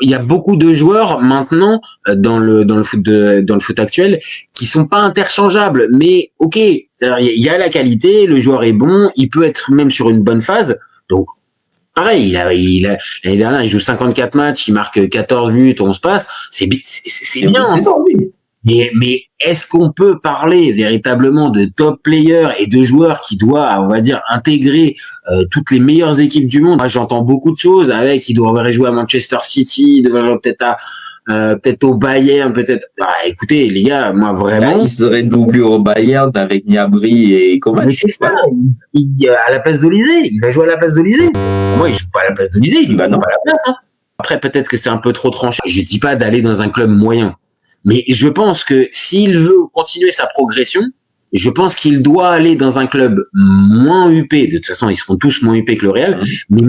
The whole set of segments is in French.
Il y a beaucoup de joueurs maintenant dans le foot actuel qui sont pas interchangeables. Mais ok, il y a la qualité, le joueur est bon, il peut être même sur une bonne phase. Donc pareil, l'année dernière, il joue 54 matchs, il marque 14 buts, 11 passes. C'est bien. C'est ça, oui. Mais est-ce qu'on peut parler véritablement de top players et de joueurs qui doivent, on va dire, intégrer toutes les meilleures équipes du monde? Moi, j'entends beaucoup de choses avec, ils devraient jouer à Manchester City, ils devraient jouer peut-être au Bayern, peut-être. Ah, écoutez, les gars, moi vraiment. Il serait doublé au Bayern avec Gnabry et Coman. Mais c'est ça. À la place d'Olysée, il va jouer à la place d'Olysée. Moi, il joue pas à la place d'Olysée, il joue pas à la place. Hein. Après, peut-être que c'est un peu trop tranché. Je dis pas d'aller dans un club moyen. Mais je pense que s'il veut continuer sa progression, je pense qu'il doit aller dans un club moins huppé. De toute façon, ils seront tous moins huppés que le Real, mais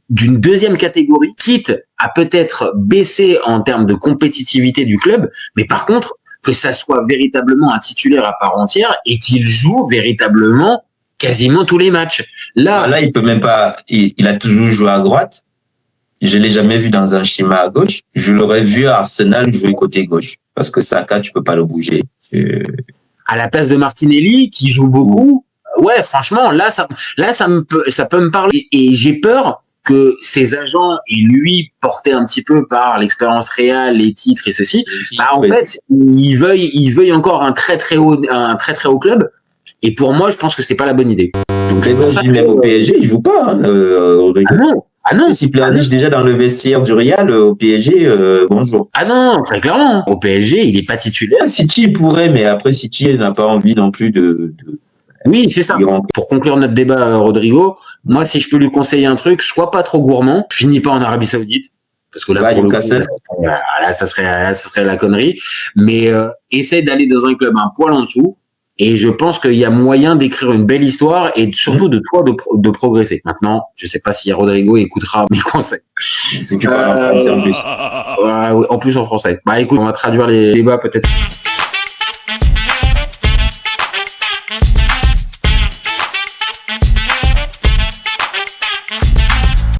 d'une deuxième catégorie, quitte à peut-être baisser en termes de compétitivité du club, mais par contre, que ça soit véritablement un titulaire à part entière et qu'il joue véritablement quasiment tous les matchs. Là, il peut même pas. Il a toujours joué à droite. Je l'ai jamais vu dans un schéma à gauche. Je l'aurais vu à Arsenal jouer côté gauche. Parce que Saka, tu peux pas le bouger. À la place de Martinelli, qui joue beaucoup, ouais, franchement, ça peut me parler. Et j'ai peur que ses agents et lui, portés un petit peu par l'expérience réelle, les titres et ceci, en fait, il veuille encore un très très haut club. Et pour moi, je pense que c'est pas la bonne idée. Donc, même au PSG, il joue pas, Ah non. Si Pjanic déjà dans le vestiaire du Real au PSG, bonjour. Ah non, très clairement. Au PSG, il est pas titulaire. City il pourrait, mais après City n'a pas envie non plus de. Oui, c'est ça. Pour conclure notre débat, Rodrigo, moi, si je peux lui conseiller un truc, sois pas trop gourmand, finis pas en Arabie Saoudite. Parce que là, pour le coup, ça serait la connerie. Mais essaie d'aller dans un club un poil en dessous. Et je pense qu'il y a moyen d'écrire une belle histoire et surtout de toi de progresser. Maintenant, je sais pas si Rodrigo écoutera mes conseils. Si tu parles en français en plus. En plus en français. Bah écoute, on va traduire les débats peut-être.